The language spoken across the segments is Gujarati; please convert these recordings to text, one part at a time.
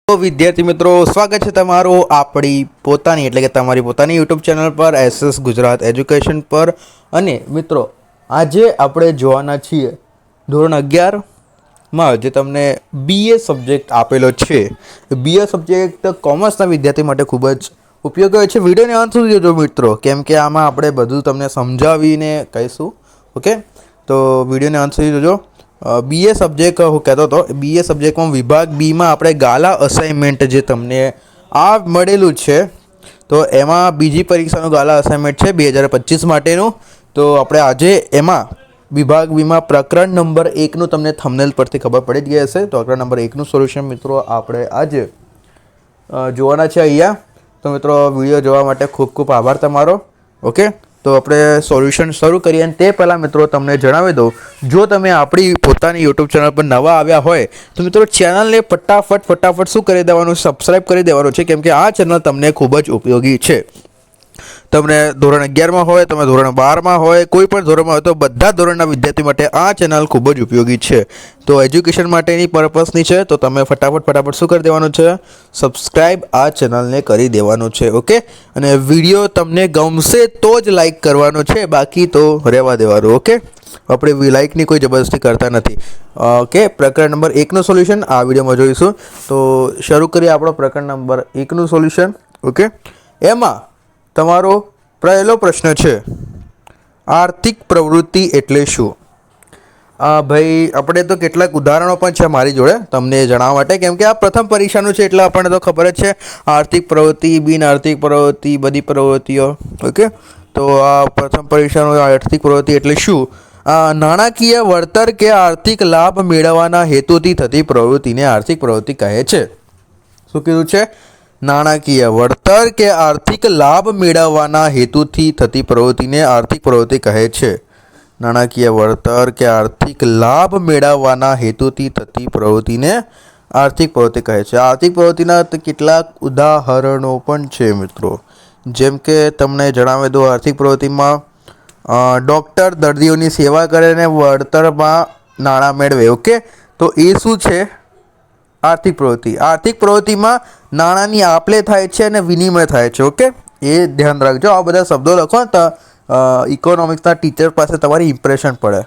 તો વિદ્યાર્થી મિત્રો, સ્વાગત છે તમારું આપણી પોતાની એટલે કે તમારી પોતાની યુટ્યુબ ચેનલ પર એસએસ ગુજરાત એજ્યુકેશન પર। અને મિત્રો, આજે આપણે જોવાના છીએ ધોરણ 11માં જે તમને બીએ સબ્જેક્ટ આપેલો છે। બીએ સબ્જેક્ટ કોમર્સના વિદ્યાર્થી માટે ખૂબ જ ઉપયોગી હોય છે। વિડીયોને અંત સુધી જોજો મિત્રો, કેમ કે આમાં આપણે બધું તમને સમજાવીને કહીશું। ઓકે, તો વિડીયોને અંત સુધી જોજો। બીએ સબ્જેક્ટ હું કહેતો હતો, બીએ સબ્જેક્ટમાં વિભાગ બીમાં આપણે ગાલા અસાઇનમેન્ટ જે તમને આ મળેલું છે, તો એમાં બીજી પરીક્ષાનું ગાલા અસાઇનમેન્ટ છે 2025 માટેનું। તો આપણે આજે એમાં વિભાગ બીમાં પ્રકરણ નંબર 1નું તમને થંબનેલ પરથી ખબર પડી જ ગઈ હશે। તો પ્રકરણ નંબર 1નું સોલ્યુશન મિત્રો આપણે આજે જોવાના છે અહીંયા। તો મિત્રો, વિડીયો જોવા માટે ખૂબ ખૂબ આભાર તમારો। ઓકે, તો આપણે સોલ્યુશન શરૂ કરીએ। અને તે પહેલાં મિત્રો તમને જણાવી દઉં, જો તમે આપણી પોતાની યુટ્યુબ ચેનલ પર નવા આવ્યા હોય તો મિત્રો ચેનલને ફટાફટ શું કરી દેવાનું, સબસ્ક્રાઈબ કરી દેવાનું છે, કેમ કે આ ચેનલ તમને ખૂબ જ ઉપયોગી છે। તમને ધોરણ 11માં હોય, તમે ધોરણ 12માં હોય, કોઈ પણ ધોરણમાં હોય, તો બધા ધોરણના વિદ્યાર્થી માટે આ ચેનલ ખૂબ જ ઉપયોગી છે। તો એજ્યુકેશન માટેની પર્પસની છે, તો તમે ફટાફટ શું કરી દેવાનું છે, સબસ્ક્રાઈબ આ ચેનલને કરી દેવાનું છે। ઓકે, અને વિડીયો તમને ગમશે તો જ લાઈક કરવાનો છે, બાકી તો રહેવા દેવાનું। ઓકે, આપણે લાઈકની કોઈ જબરદસ્તી કરતા નથી। ઓકે, પ્રકરણ નંબર 1નું સોલ્યુશન આ વિડીયોમાં જોઈશું। તો શરૂ કરીએ આપણો પ્રકરણ નંબર 1નું સોલ્યુશન। ઓકે, એમાં તમારો પહેલો પ્રશ્ન છે, આર્થિક પ્રવૃત્તિ એટલે શું? ભાઈ, આપણે તો કેટલાક ઉદાહરણો પણ છે મારી જોડે તમને જણાવવા માટે, કેમ કે આ પ્રથમ પરીક્ષાનું છે એટલે આપણને તો ખબર જ છે આર્થિક પ્રવૃત્તિ, બિન આર્થિક પ્રવૃત્તિ, બધી પ્રવૃત્તિઓ। ઓકે, તો આ પ્રથમ પરીક્ષાનું આર્થિક પ્રવૃત્તિ એટલે શું? નાણાકીય વળતર કે આર્થિક લાભ મેળવવાના હેતુથી થતી પ્રવૃત્તિને આર્થિક પ્રવૃત્તિ કહે છે। શું કીધું છે? નાણાકીય વળતર કે આર્થિક લાભ મેળવવાના હેતુથી થતી પ્રવૃત્તિને આર્થિક પ્રવૃત્તિ કહે છે। નાણાકીય વળતર કે આર્થિક લાભ મેળવવાના હેતુથી થતી પ્રવૃત્તિને આર્થિક પ્રવૃત્તિ કહે છે। આર્થિક પ્રવૃત્તિના કેટલાક ઉદાહરણો પણ છે મિત્રો, જેમ કે તમને જણાવી દઉં, આર્થિક પ્રવૃત્તિમાં ડૉક્ટર દર્દીઓની સેવા કરે ને વળતરમાં નાણાં મેળવે। ઓકે, તો એ શું છે? આર્થિક પ્રવૃત્તિ। આર્થિક પ્રવૃત્તિમાં નાણાંની આપ-લે થાય છે અને વિનિમય થાય છે। ઓકે, એ ધ્યાન રાખજો। આ બધા શબ્દો લખો તો ઇકોનોમિક્સના ટીચર પાસે તમારી ઇમ્પ્રેશન પડે।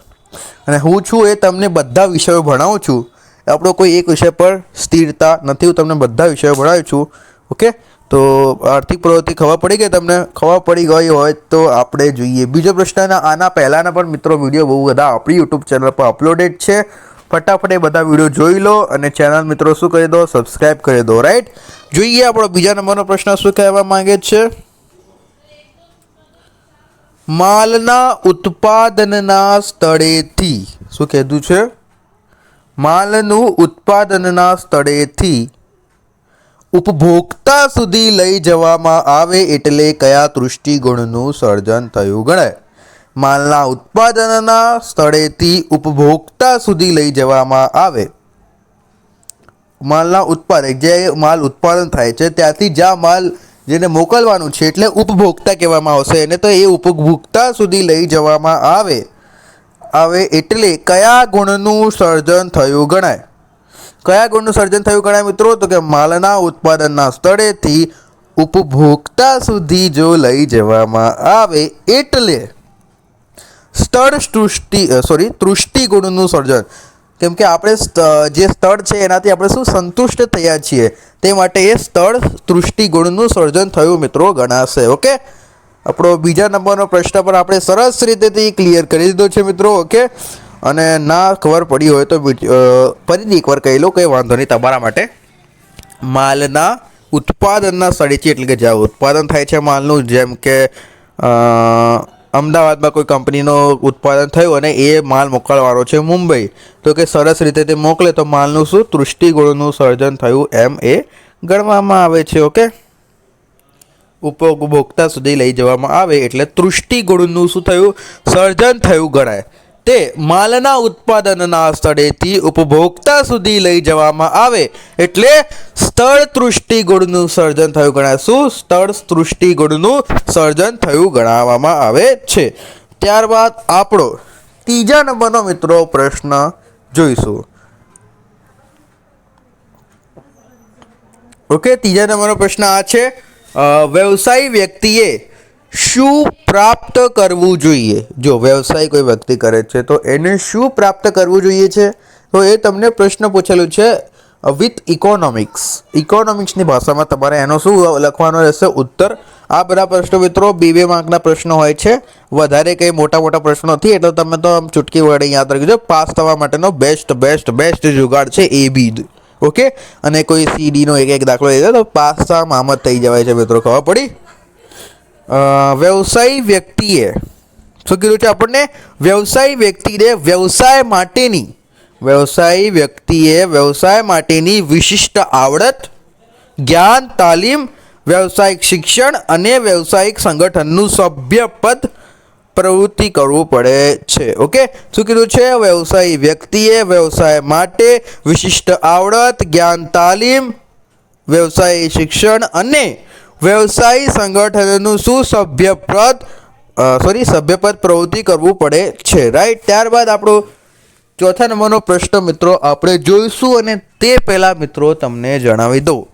અને હું છું એ તમને બધા વિષયો ભણાવું છું, આપણો કોઈ એક વિષય પર સ્થિરતા નથી, હું તમને બધા વિષયો ભણાવું છું। ઓકે, તો આર્થિક પ્રવૃત્તિ ખબર પડી ગઈ તમને? ખબર પડી ગઈ હોય તો આપણે જોઈએ બીજો પ્રશ્ન। આના પહેલાંના પણ મિત્રો વિડીયો બહુ બધા આપણી યુટ્યુબ ચેનલ પર અપલોડેડ છે, ફટાફટ એ બધા વિડીયો જોઈ લો અને ચેનલ મિત્રો શું કરી દો, સબસ્ક્રાઈબ કરી દો। રાઈટ, જોઈએ આપણો બીજા નંબરનો પ્રશ્ન શું કહેવા માંગે છે, માલના ઉત્પાદનના સ્થળેથી। શું કીધું છે? માલનું ઉત્પાદનના સ્થળેથી ઉપભોક્તા સુધી લઈ જવામાં આવે એટલે કયા દૃષ્ટિગુણનું સર્જન થયું ગણાય? માલના ઉત્પાદનના સ્થળેથી ઉપભોક્તા સુધી લઈ જવામાં આવે, માલના ઉત્પાદક જે માલ ઉત્પાદન થાય છે ત્યાંથી જ્યાં માલ જેને મોકલવાનું છે એટલે ઉપભોક્તા કહેવામાં આવશે, એને તો એ ઉપભોક્તા સુધી લઈ જવામાં આવે એટલે કયા ગુણનું સર્જન થયું ગણાય? કયા ગુણનું સર્જન થયું ગણાય મિત્રો? તો કે માલના ઉત્પાદનના સ્થળેથી ઉપભોક્તા સુધી જો લઈ જવામાં આવે એટલે તૃષ્ટિગુણનું સર્જન। કેમ કે આપણે જે સ્થળ છે એનાથી આપણે શું સંતુષ્ટ થયા છીએ, તે માટે એ સ્થળ તૃષ્ટિગુણનું સર્જન થયું મિત્રો ગણાશે। ઓકે, આપણો બીજા નંબરનો પ્રશ્ન પર આપણે સરસ રીતેથી ક્લિયર કરી દીધો છે મિત્રો। ઓકે, અને ના ખબર પડી હોય તો ફરીથી એકવાર કહી લો, કંઈ વાંધો નહીં તમારા માટે। માલના ઉત્પાદનના સ્થળેથી એટલે કે જ્યાં ઉત્પાદન થાય છે માલનું, જેમ કે અમદાવાદમાં કોઈ કંપનીનું ઉત્પાદન થયું અને એ માલ મોકલવાનો છે મુંબઈ, તો કે સરસ રીતે તે મોકલે તો માલનું શું તૃષ્ટિગુણનું સર્જન થયું એમ એ ગણવામાં આવે છે। ઓકે, ઉપભોક્તા સુધી લઈ જવામાં આવે એટલે તૃષ્ટિગુણનું શું થયું, સર્જન થયું ગણાય। તે માલના ઉત્પાદનના સ્થળેથી ઉપભોક્તા સુધી લઈ જવામાં આવે એટલે સ્થળ તૃષ્ટિગુણનું સર્જન થયું ગણાય। શું? સ્થળ તૃષ્ટિગુણનું સર્જન થયું ગણાવવામાં આવે છે। ત્યારબાદ આપણો ત્રીજા નંબરનો મિત્રો પ્રશ્ન જોઈશું। ઓકે, ત્રીજા નંબરનો પ્રશ્ન આ છે, વ્યવસાયી વ્યક્તિએ શું પ્રાપ્ત કરવું જોઈએ? જો વ્યવસાય કોઈ વ્યક્તિ કરે છે તો એને શું પ્રાપ્ત કરવું જોઈએ છે, તો એ તમને પ્રશ્ન પૂછેલું છે વિથ ઇકોનોમિક્સની ભાષામાં તમારે એનો શું લખવાનો રહેશે ઉત્તર. આ બધા પ્રશ્નો મિત્રો 2 માર્કના પ્રશ્નો હોય છે, વધારે કંઈ મોટા પ્રશ્નો નથી, એટલે તમે તો આમ ચૂટકી વડે યાદ રાખજો. પાસ થવા માટેનો બેસ્ટ જુગાડ છે એ બી. ઓકે, અને કોઈ સીડીનો એક દાખલો લઈ દો તો પાસ આમ જ થઈ જવાય છે મિત્રો, ખબર પડી? વ્યવસાયી વ્યક્તિએ શું કીધું છે આપણને? વ્યવસાયી વ્યક્તિએ વ્યવસાય માટેની વિશિષ્ટ આવડત, જ્ઞાન, તાલીમ, વ્યવસાયિક શિક્ષણ અને વ્યવસાયિક સંગઠનનું સભ્યપદ પ્રવૃત્તિ કરવું પડે છે. ઓકે, શું કીધું છે? વ્યવસાયી વ્યક્તિએ વ્યવસાય માટે વિશિષ્ટ આવડત, જ્ઞાન, તાલીમ, વ્યવસાયિક શિક્ષણ અને વ્યવસાયી સંગઠનનું સભ્યપદ પ્રવૃત્તિ કરવું પડે છે. રાઈટ. ત્યારબાદ આપણો ચોથા નંબરનો પ્રશ્ન મિત્રો આપણે જોઈશું, અને તે પહેલાં મિત્રો તમને જણાવી દઉં,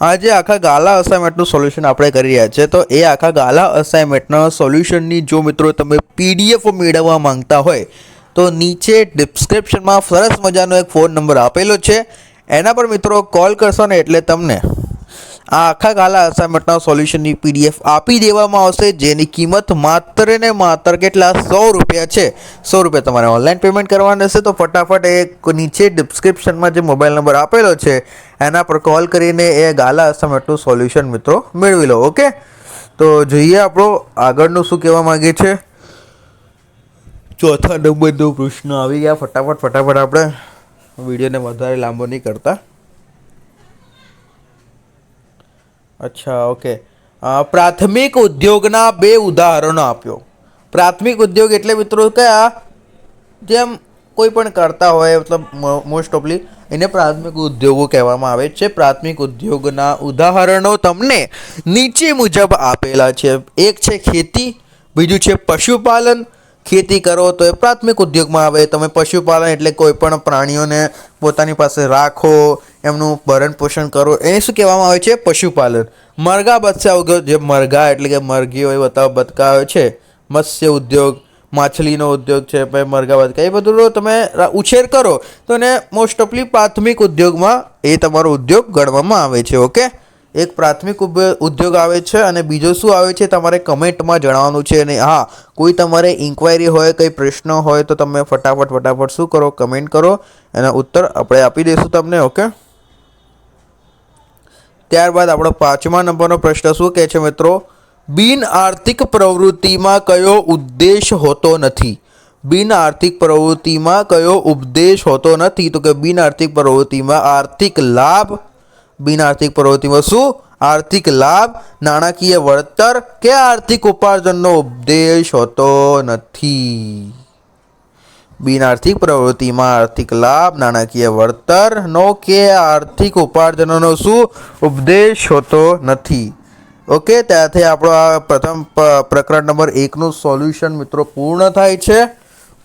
આજે આખા ગાલા અસાઇનમેન્ટનું સોલ્યુશન આપણે કરી રહ્યા છીએ. તો એ આખા ગાલા અસાઇનમેન્ટના સોલ્યુશનની જો મિત્રો તમે PDF મેળવવા માંગતા હોય તો નીચે ડિસ્ક્રિપ્શનમાં સરસ મજાનો એક ફોન નંબર આપેલો છે, એના પર મિત્રો કોલ કરશો ને એટલે તમને આ આખા ગાલા અસાઇનમેન્ટના સોલ્યુશનની PDF આપી દેવામાં આવશે, જેની કિંમત માત્ર ને માત્ર કેટલા? 100 રૂપિયા છે. 100 રૂપિયા તમારે ઓનલાઈન પેમેન્ટ કરવાનું રહેશે. તો ફટાફટ એ નીચે ડિસ્ક્રિપ્શનમાં જે મોબાઈલ નંબર આપેલો છે એના પર કોલ કરીને એ ગાલા અસાઇનમેન્ટનું સોલ્યુશન મિત્રો મેળવી લો. ઓકે, તો જોઈએ આપણો આગળનું શું કહેવા માંગે છે. ચોથા નંબરનો પ્રશ્ન આવી ગયા. ફટાફટ આપણે વિડીયોને વધારે લાંબો નહીં કરતા. અચ્છા, ઓકે. પ્રાથમિક ઉદ્યોગના 2 ઉદાહરણો આપ્યો. પ્રાથમિક ઉદ્યોગ એટલે મિત્રો કયા? જેમ કોઈ પણ કરતા હોય, મતલબ મોસ્ટ ઓફલી એને પ્રાથમિક ઉદ્યોગો કહેવામાં આવે છે. પ્રાથમિક ઉદ્યોગના ઉદાહરણો તમને નીચે મુજબ આપેલા છે. એક છે ખેતી, બીજું છે પશુપાલન. ખેતી કરો તો એ પ્રાથમિક ઉદ્યોગમાં આવે. તમે પશુપાલન એટલે કોઈ પણ પ્રાણીઓને પોતાની પાસે રાખો, એમનું ભરણ પોષણ કરો, એને શું કહેવામાં આવે છે? પશુપાલન. મરઘા બચ્ચા ઉદ્યોગ, જે મરઘા એટલે કે મરઘીઓ એ બતકા હોય છે. મત્સ્ય ઉદ્યોગ, માછલીનો ઉદ્યોગ છે, પછી મરઘા બતકા, એ બધું તમે ઉછેર કરો તો એને મોસ્ટ ઓફલી પ્રાથમિક ઉદ્યોગમાં એ તમારો ઉદ્યોગ ગણવામાં આવે છે. ઓકે, એક પ્રાથમિક ઉદ્યોગ આવે છે, અને બીજો શું આવે છે તમારે કમેન્ટમાં જણાવવાનું છે. અને હા, કોઈ તમારે ઇન્ક્વાયરી હોય, કંઈ પ્રશ્ન હોય તો તમે ફટાફટ શું કરો? કમેન્ટ કરો, એના ઉત્તર આપણે આપી દઈશું તમને. ઓકે, ત્યારબાદ આપણો 5મા નંબરનો પ્રશ્ન શું કહે છે મિત્રો? બિન આર્થિક પ્રવૃત્તિમાં કયો ઉદ્દેશ હોતો નથી? બિન આર્થિક પ્રવૃત્તિમાં કયો ઉપદેશ હોતો નથી? તો કે બિન આર્થિક પ્રવૃત્તિમાં આર્થિક લાભ, બિન આર્થિક પ્રવૃત્તિમાં શું? આર્થિક લાભ, નાણાકીય વળતર કે આર્થિક ઉપાર્જનનો ઉપદેશ હોતો નથી. બિન આર્થિક પ્રવૃત્તિમાં આર્થિક લાભ, નાણાકીય વળતરનો કે આર્થિક ઉપાર્જનનો શું? ઉપદેશ હોતો નથી. ઓકે, ત્યાંથી આપણો આ પ્રથમ પ્રકરણ નંબર 1નું સોલ્યુશન મિત્રો પૂર્ણ થાય છે.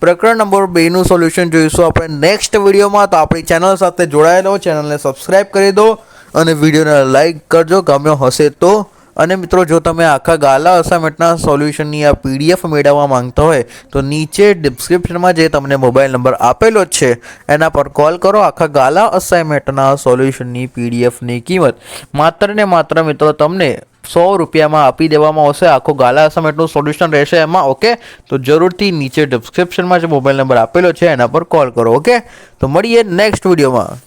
પ્રકરણ નંબર 2નું સોલ્યુશન જોઈશું આપણે નેક્સ્ટ વિડીયોમાં. તો આપણી ચેનલ સાથે જોડાયેલો, ચેનલને સબસ્ક્રાઈબ કરી દો અને વિડીયોને લાઈક કરજો ગમ્યો હશે તો. અને મિત્રો જો તમે આખા ગાલા અસાઇનમેન્ટના સોલ્યુશનની આ PDF મેળવવા માંગતા હોય તો નીચે ડિસ્ક્રિપ્શનમાં જે તમને મોબાઈલ નંબર આપેલો છે એના પર કોલ કરો. આખા ગાલા અસાઇનમેન્ટના સોલ્યુશનની PDFની કિંમત માત્ર ને માત્ર મિત્રો તમને 100 રૂપિયામાં આપી દેવામાં આવશે. આખો ગાલા અસાઇનમેન્ટનું સોલ્યુશન રહેશે એમાં. ઓકે, તો જરૂરથી નીચે ડિસ્ક્રિપ્શનમાં જે મોબાઈલ નંબર આપેલો છે એના પર કોલ કરો. ઓકે, તો મળીએ નેક્સ્ટ વિડીયોમાં.